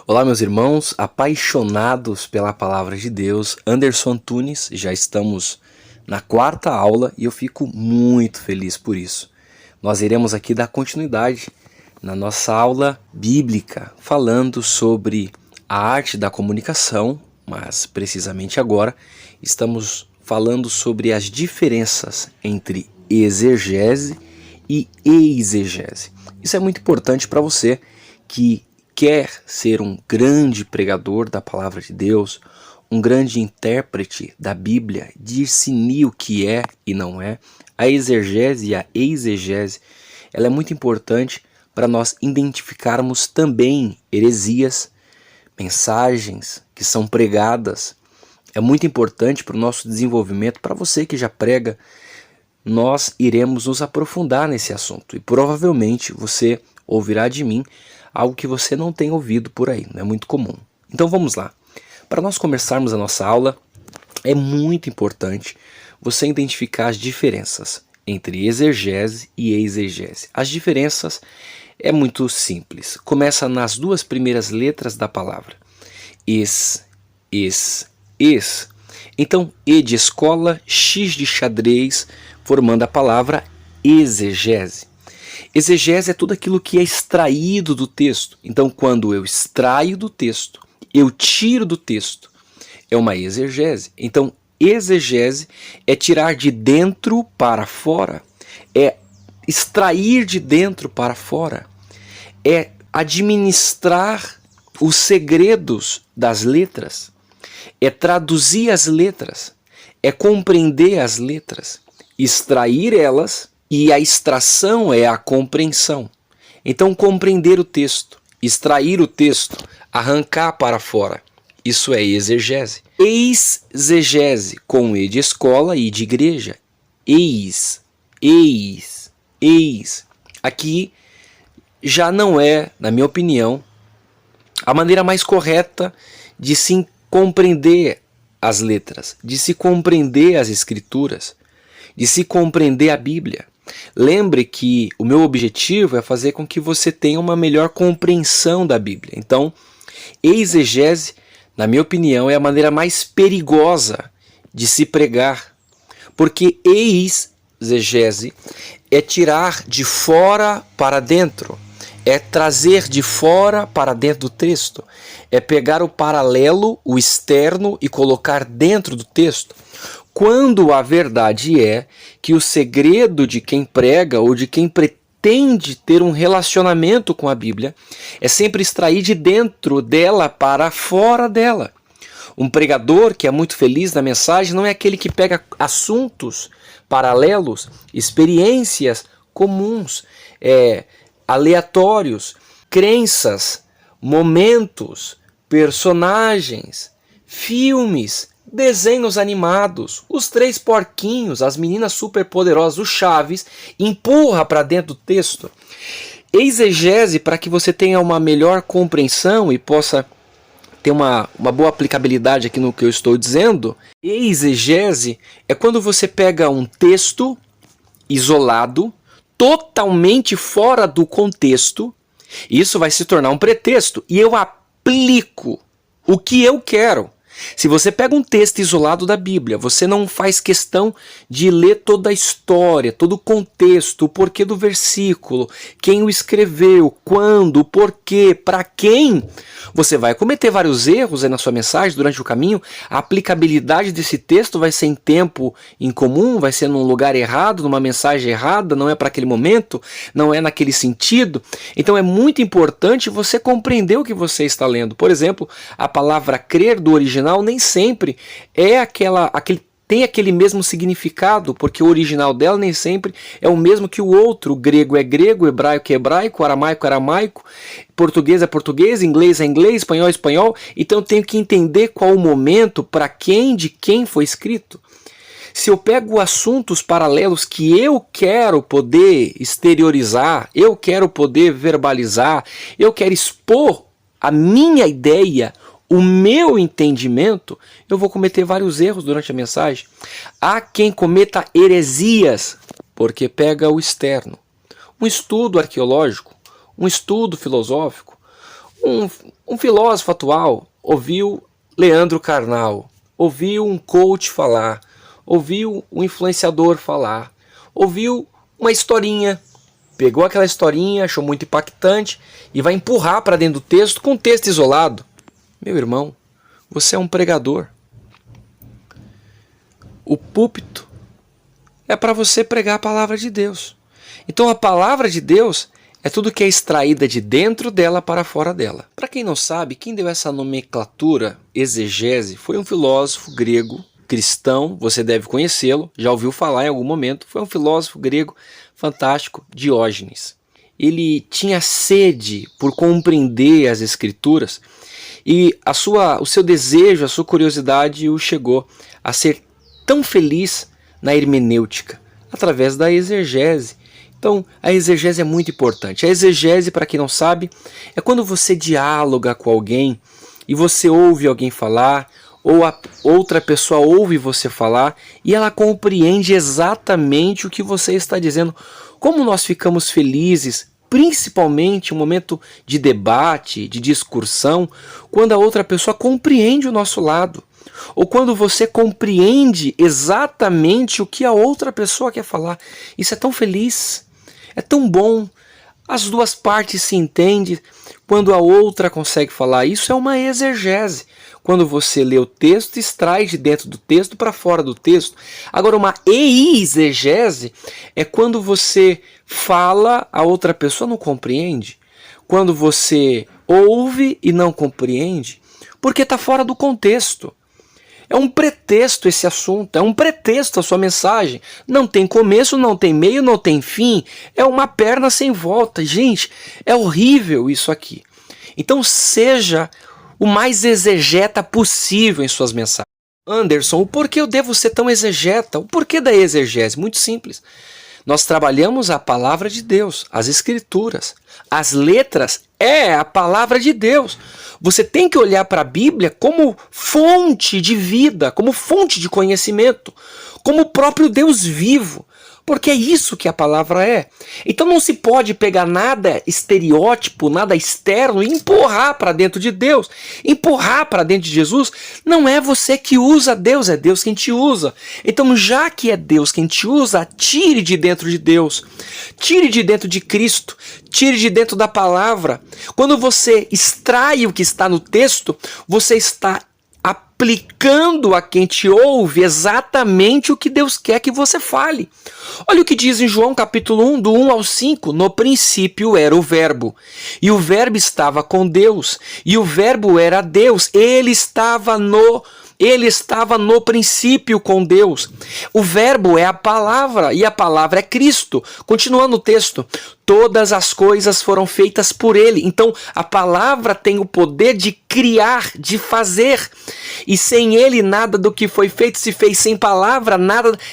Olá, meus irmãos, apaixonados pela palavra de Deus, Anderson Antunes, já estamos na quarta aula e eu fico muito feliz por isso. Nós iremos aqui dar continuidade na nossa aula bíblica, falando sobre a arte da comunicação, mas precisamente agora estamos falando sobre as diferenças entre exegese e exegese. Isso é muito importante para você que quer ser um grande pregador da palavra de Deus, um grande intérprete da Bíblia, discernir o que é e não é. A exegese e a exegese, ela é muito importante para nós identificarmos também heresias, mensagens que são pregadas. É muito importante para o nosso desenvolvimento, para você que já prega. Nós iremos nos aprofundar nesse assunto e provavelmente você ouvirá de mim algo que você não tem ouvido por aí, não é muito comum. Então vamos lá. Para nós começarmos a nossa aula, é muito importante você identificar as diferenças entre exegese e exegese. As diferenças é muito simples. Começa nas duas primeiras letras da palavra. Es. Então, E de escola, X de xadrez, formando a palavra exegese. Exegese é tudo aquilo que é extraído do texto. Então, quando eu extraio do texto, eu tiro do texto, é uma exegese. Então, exegese é tirar de dentro para fora, é extrair de dentro para fora, é administrar os segredos das letras, é traduzir as letras, é compreender as letras, extrair elas. E a extração é a compreensão. Então, compreender o texto, extrair o texto, arrancar para fora, isso é exegese. Exegese, com E de escola e de igreja. Eis. Aqui já não é, na minha opinião, a maneira mais correta de se compreender as letras, de se compreender as escrituras, de se compreender a Bíblia. Lembre que o meu objetivo é fazer com que você tenha uma melhor compreensão da Bíblia. Então, exegese, na minha opinião, é a maneira mais perigosa de se pregar. Porque exegese é tirar de fora para dentro, é trazer de fora para dentro do texto, é pegar o paralelo, o externo e colocar dentro do texto. Quando a verdade é que o segredo de quem prega ou de quem pretende ter um relacionamento com a Bíblia é sempre extrair de dentro dela para fora dela. Um pregador que é muito feliz na mensagem não é aquele que pega assuntos paralelos, experiências comuns, aleatórios, crenças, momentos, personagens, filmes, desenhos animados, os três porquinhos, as meninas superpoderosas, o Chaves, empurra para dentro do texto. Exegese, para que você tenha uma melhor compreensão e possa ter uma boa aplicabilidade aqui no que eu estou dizendo. Exegese é quando você pega um texto isolado, totalmente fora do contexto, isso vai se tornar um pretexto, e eu aplico o que eu quero. Se você pega um texto isolado da Bíblia, você não faz questão de ler toda a história, todo o contexto, o porquê do versículo, quem o escreveu, quando, porquê, para quem, você vai cometer vários erros aí na sua mensagem durante o caminho. A aplicabilidade desse texto vai ser em tempo incomum, vai ser num lugar errado, numa mensagem errada, não é para aquele momento, não é naquele sentido. Então é muito importante você compreender o que você está lendo. Por exemplo, a palavra crer do original nem sempre é tem aquele mesmo significado, porque o original dela nem sempre é o mesmo que o outro. O grego é grego, o hebraico é hebraico, o aramaico é aramaico, português é português, inglês é inglês, espanhol é espanhol. Então eu tenho que entender qual o momento, para quem, de quem foi escrito. Se eu pego assuntos paralelos que eu quero poder exteriorizar, eu quero poder verbalizar, eu quero expor a minha ideia, o meu entendimento, eu vou cometer vários erros durante a mensagem. Há quem cometa heresias, porque pega o externo. Um estudo arqueológico, um estudo filosófico, Um filósofo atual ouviu Leandro Carnal, ouviu um coach falar, ouviu um influenciador falar, ouviu uma historinha, pegou aquela historinha, achou muito impactante e vai empurrar para dentro do texto com um texto isolado. Meu irmão, você é um pregador. O púlpito é para você pregar a palavra de Deus. Então a palavra de Deus é tudo que é extraída de dentro dela para fora dela. Para quem não sabe, quem deu essa nomenclatura, exegese, foi um filósofo grego, cristão, você deve conhecê-lo, já ouviu falar em algum momento, foi um filósofo grego fantástico, Diógenes. Ele tinha sede por compreender as escrituras e o seu desejo, a sua curiosidade o chegou a ser tão feliz na hermenêutica, através da exegese. Então, a exegese é muito importante. A exegese, para quem não sabe, é quando você dialoga com alguém e você ouve alguém falar, ou a outra pessoa ouve você falar e ela compreende exatamente o que você está dizendo. Como nós ficamos felizes, principalmente em um momento de debate, de discussão, quando a outra pessoa compreende o nosso lado. Ou quando você compreende exatamente o que a outra pessoa quer falar. Isso é tão feliz, é tão bom. As duas partes se entendem quando a outra consegue falar. Isso é uma exegese. Quando você lê o texto, extrai de dentro do texto para fora do texto. Agora, uma exegese é quando você fala, a outra pessoa não compreende. Quando você ouve e não compreende, porque está fora do contexto. É um pretexto esse assunto, é um pretexto a sua mensagem. Não tem começo, não tem meio, não tem fim. É uma perna sem volta. Gente, é horrível isso aqui. Então seja o mais exegeta possível em suas mensagens. Anderson, o porquê eu devo ser tão exegeta? O porquê da exegese? Muito simples. Nós trabalhamos a palavra de Deus, as escrituras. As letras é a palavra de Deus. Você tem que olhar para a Bíblia como fonte de vida, como fonte de conhecimento, como o próprio Deus vivo. Porque é isso que a palavra é. Então não se pode pegar nada estereótipo, nada externo e empurrar para dentro de Deus. Empurrar para dentro de Jesus. Não é você que usa Deus, é Deus quem te usa. Então já que é Deus quem te usa, tire de dentro de Deus. Tire de dentro de Cristo. Tire de dentro da palavra. Quando você extrai o que está no texto, você está aplicando a quem te ouve exatamente o que Deus quer que você fale. Olha o que diz em João capítulo 1, do 1 ao 5. No princípio era o verbo, e o verbo estava com Deus, e o verbo era Deus. Ele estava no princípio com Deus. O verbo é a palavra, e a palavra é Cristo. Continuando o texto. Todas as coisas foram feitas por ele. Então, a palavra tem o poder de criar, de fazer. E sem ele, nada do que foi feito se fez. Sem palavra,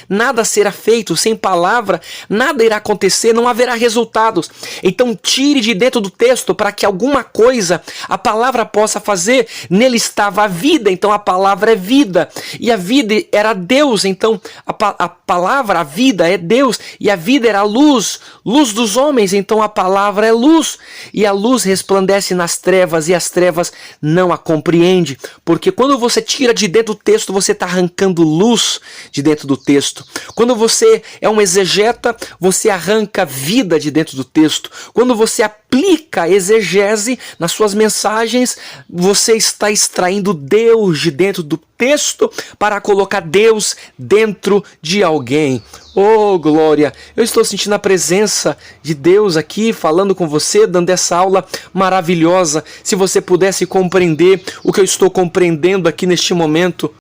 nada será feito. Sem palavra, nada irá acontecer, não haverá resultados. Então, tire de dentro do texto para que alguma coisa a palavra possa fazer. Nele estava a vida, então a palavra é vida. E a vida era Deus, então a palavra, a vida é Deus. E a vida era a luz dos homens. Então a palavra é luz, e a luz resplandece nas trevas, e as trevas não a compreende, porque quando você tira de dentro do texto, você está arrancando luz de dentro do texto. Quando você é um exegeta, você arranca vida de dentro do texto. Quando você aplica a exegese nas suas mensagens, você está extraindo Deus de dentro do texto para colocar Deus dentro de alguém. Oh, glória! Eu estou sentindo a presença de Deus aqui, falando com você, dando essa aula maravilhosa. Se você pudesse compreender o que eu estou compreendendo aqui neste momento.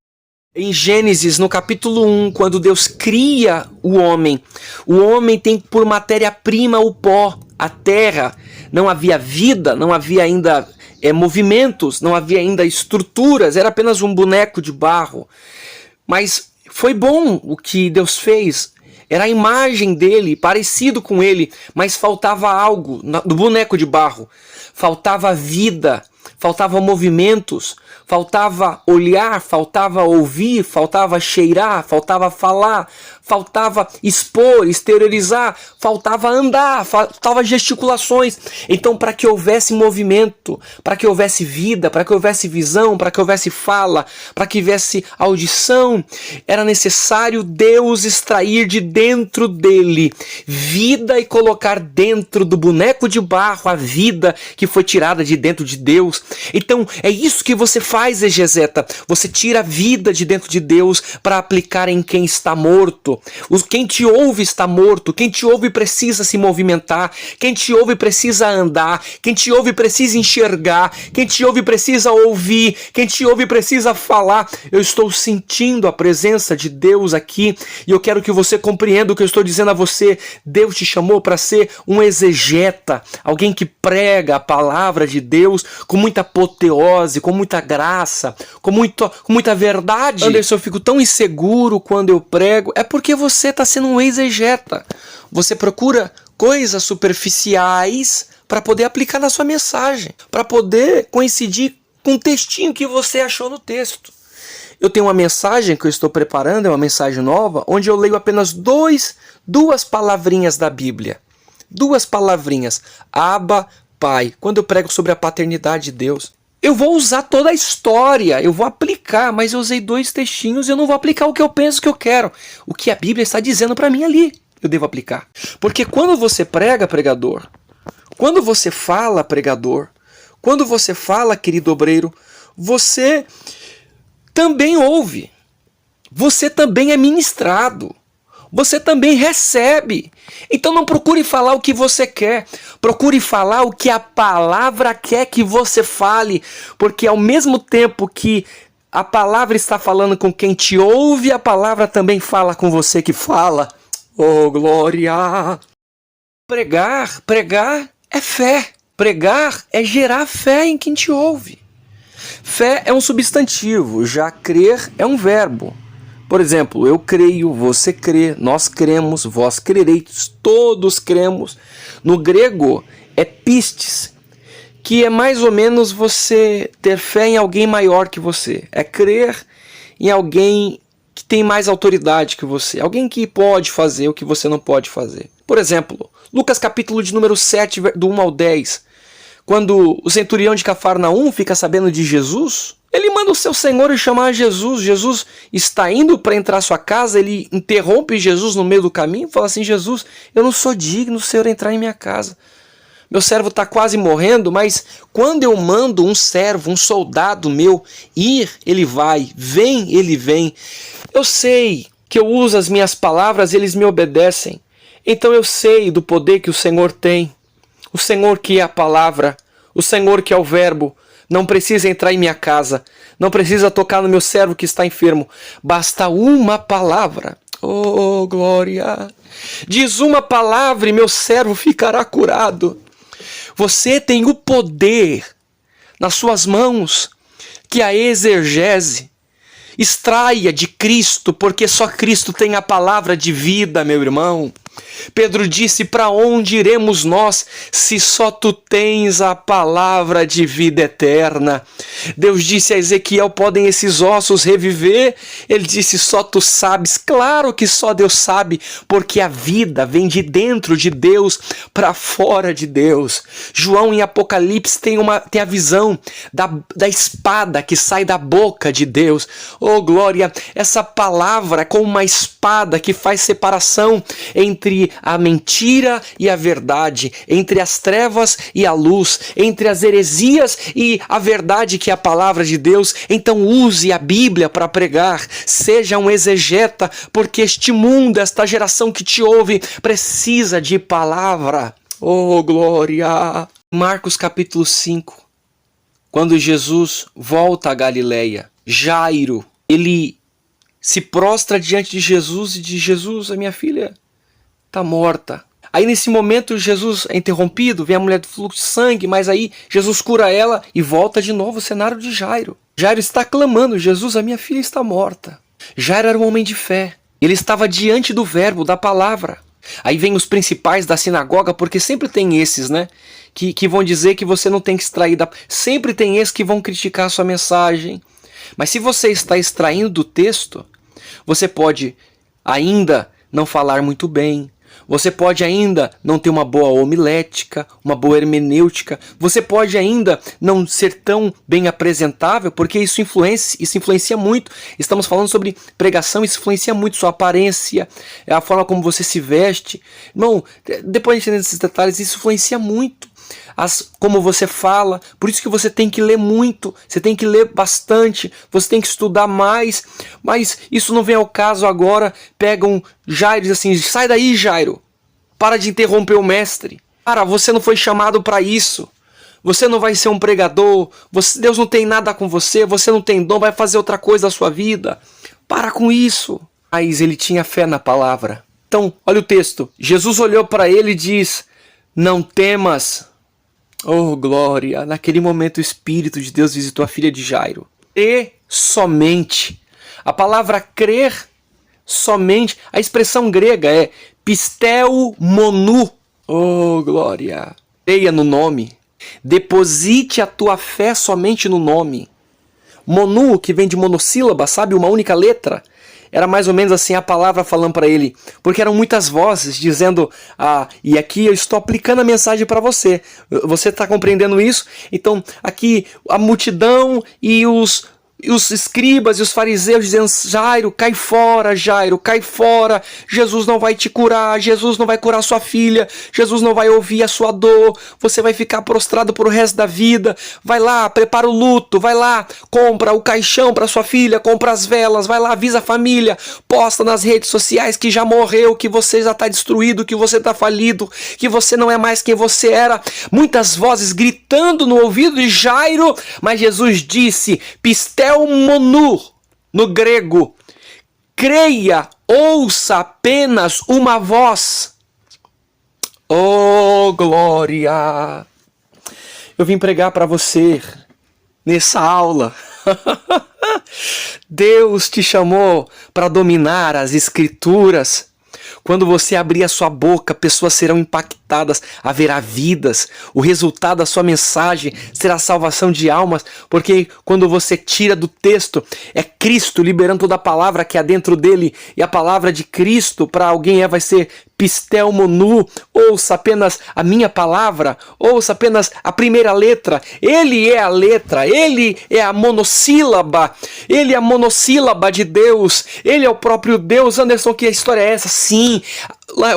Em Gênesis, no capítulo 1, quando Deus cria o homem tem por matéria-prima o pó, a terra. Não havia vida, não havia ainda movimentos, não havia ainda estruturas, era apenas um boneco de barro. Mas foi bom o que Deus fez. Era a imagem dele, parecido com ele, mas faltava algo no boneco de barro. Faltava vida, faltava movimentos, faltava olhar, faltava ouvir, faltava cheirar, faltava falar, faltava expor, exteriorizar, faltava andar, faltava gesticulações. Então, para que houvesse movimento, para que houvesse vida, para que houvesse visão, para que houvesse fala, para que houvesse audição, era necessário Deus extrair de dentro dele vida e colocar dentro do boneco de barro a vida que foi tirada de dentro de Deus. Então, é isso que você faz, exegeta. Você tira a vida de dentro de Deus para aplicar em quem está morto. Quem te ouve está morto. Quem te ouve precisa se movimentar. Quem te ouve precisa andar. Quem te ouve precisa enxergar. Quem te ouve precisa ouvir. Quem te ouve precisa falar. Eu estou sentindo a presença de Deus aqui e eu quero que você compreenda o que eu estou dizendo a você. Deus te chamou para ser um exegeta, alguém que prega a palavra de Deus com muita apoteose, com muita graça, com muita verdade. Anderson, eu fico tão inseguro quando eu prego. É porque você está sendo um exegeta. Você procura coisas superficiais para poder aplicar na sua mensagem, para poder coincidir com o textinho que você achou no texto. Eu tenho uma mensagem que eu estou preparando, é uma mensagem nova, onde eu leio apenas duas palavrinhas da Bíblia. Duas palavrinhas. Abba, Pai. Quando eu prego sobre a paternidade de Deus, eu vou usar toda a história, eu vou aplicar, mas eu usei 2 textinhos e eu não vou aplicar o que eu penso que eu quero. O que a Bíblia está dizendo para mim ali, eu devo aplicar. Porque quando você prega, pregador, quando você fala, pregador, quando você fala, querido obreiro, você também ouve, você também é ministrado, você também recebe. Então não procure falar o que você quer, procure falar o que a palavra quer que você fale, porque ao mesmo tempo que a palavra está falando com quem te ouve, a palavra também fala com você que fala. Oh, glória! Pregar é fé, pregar é gerar fé em quem te ouve. Fé é um substantivo, já crer é um verbo. Por exemplo, eu creio, você crê, nós cremos, vós crereis, todos cremos. No grego é pistes, que é mais ou menos você ter fé em alguém maior que você. É crer em alguém que tem mais autoridade que você. Alguém que pode fazer o que você não pode fazer. Por exemplo, Lucas capítulo de número 7, do 1 ao 10. Quando o centurião de Cafarnaum fica sabendo de Jesus, ele manda o seu senhor chamar Jesus. Jesus está indo para entrar na sua casa, ele interrompe Jesus no meio do caminho e fala assim: Jesus, eu não sou digno do Senhor entrar em minha casa. Meu servo está quase morrendo, mas quando eu mando um servo, um soldado meu ir, ele vai, vem, ele vem. Eu sei que eu uso as minhas palavras, eles me obedecem. Então eu sei do poder que o Senhor tem. O Senhor que é a palavra, o Senhor que é o verbo, não precisa entrar em minha casa, não precisa tocar no meu servo que está enfermo. Basta uma palavra. Oh, glória! Diz uma palavra e meu servo ficará curado. Você tem o poder nas suas mãos que a exegese extraia de Cristo, porque só Cristo tem a palavra de vida, meu irmão. Pedro disse: para onde iremos nós se só tu tens a palavra de vida eterna? Deus disse a Ezequiel: podem esses ossos reviver? Ele disse: só tu sabes. Claro que só Deus sabe, porque a vida vem de dentro de Deus para fora de Deus. João em Apocalipse tem a visão da espada que sai da boca de Deus. Oh glória, essa palavra é como uma espada que faz separação entre a mentira e a verdade, entre as trevas e a luz, entre as heresias e a verdade que é a palavra de Deus. Então use a Bíblia para pregar, seja um exegeta, porque este mundo, esta geração que te ouve, precisa de palavra. Oh glória! Marcos capítulo 5, quando Jesus volta a Galileia, Jairo, ele se prostra diante de Jesus e diz: Jesus, a minha filha está morta. Aí nesse momento Jesus é interrompido, vem a mulher do fluxo de sangue, mas aí Jesus cura ela e volta de novo o cenário de Jairo. Jairo está clamando: Jesus, a minha filha está morta. Jairo era um homem de fé, ele estava diante do verbo, da palavra. Aí vem os principais da sinagoga, porque sempre tem esses, né? Que vão dizer que você não tem que extrair da... Sempre tem esses que vão criticar a sua mensagem. Mas se você está extraindo do texto, você pode ainda não falar muito bem. Você pode ainda não ter uma boa homilética, uma boa hermenêutica. Você pode ainda não ser tão bem apresentável, porque isso influencia muito. Estamos falando sobre pregação, isso influencia muito sua aparência, a forma como você se veste. Irmão, depois de entender esses detalhes, isso influencia muito. Como você fala, por isso que você tem que ler muito, você tem que ler bastante, você tem que estudar mais, mas isso não vem ao caso agora. Pegam Jairo e dizem assim: sai daí, Jairo, para de interromper o mestre, cara, você não foi chamado para isso, você não vai ser um pregador, Deus não tem nada com você, você não tem dom, vai fazer outra coisa da sua vida, para com isso. Mas ele tinha fé na palavra. Então, olha o texto, Jesus olhou para ele e diz: não temas. Oh, glória! Naquele momento o Espírito de Deus visitou a filha de Jairo. E somente. A palavra crer somente, a expressão grega é pisteu monu. Oh, glória! Creia no nome. Deposite a tua fé somente no nome. Monu, que vem de monossílaba, sabe? Uma única letra. Era mais ou menos assim a palavra falando para ele, porque eram muitas vozes dizendo: e aqui eu estou aplicando a mensagem para você. Você está compreendendo isso? Então aqui a multidão e os escribas e os fariseus dizendo: Jairo, cai fora, Jairo, cai fora. Jesus não vai te curar, Jesus não vai curar sua filha, Jesus não vai ouvir a sua dor, você vai ficar prostrado pro resto da vida. Vai lá, prepara o luto, vai lá, compra o caixão para sua filha, compra as velas, vai lá, avisa a família, posta nas redes sociais que já morreu, que você já está destruído, que você está falido, que você não é mais quem você era. Muitas vozes gritando no ouvido de Jairo, mas Jesus disse: pisteu monu, no grego, creia, ouça apenas uma voz. Oh, glória! Eu vim pregar para você nessa aula. Deus te chamou para dominar as escrituras. Quando você abrir a sua boca, pessoas serão impactadas, haverá vidas. O resultado da sua mensagem será a salvação de almas, porque quando você tira do texto, é Cristo liberando toda a palavra que há dentro dele, e a palavra de Cristo para alguém vai ser pisteu monu. Ouça apenas a minha palavra, ouça apenas a primeira letra. Ele é a letra, ele é a monossílaba, ele é a monossílaba de Deus, ele é o próprio Deus. Anderson, que história é essa? Sim,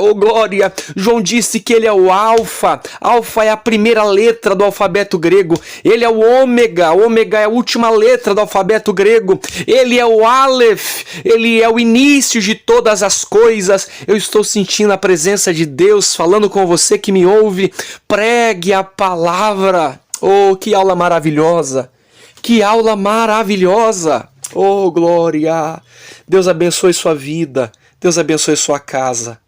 oh glória, João disse que ele é o alfa. Alfa é a primeira letra do alfabeto grego. Ele é o ômega. Ômega é a última letra do alfabeto grego. Ele é o Aleph. Ele é o início de todas as coisas. Eu estou sentindo a presença de Deus falando com você que me ouve. Pregue a palavra. Oh, que aula maravilhosa. Que aula maravilhosa. Oh, glória. Deus abençoe sua vida. Deus abençoe sua casa.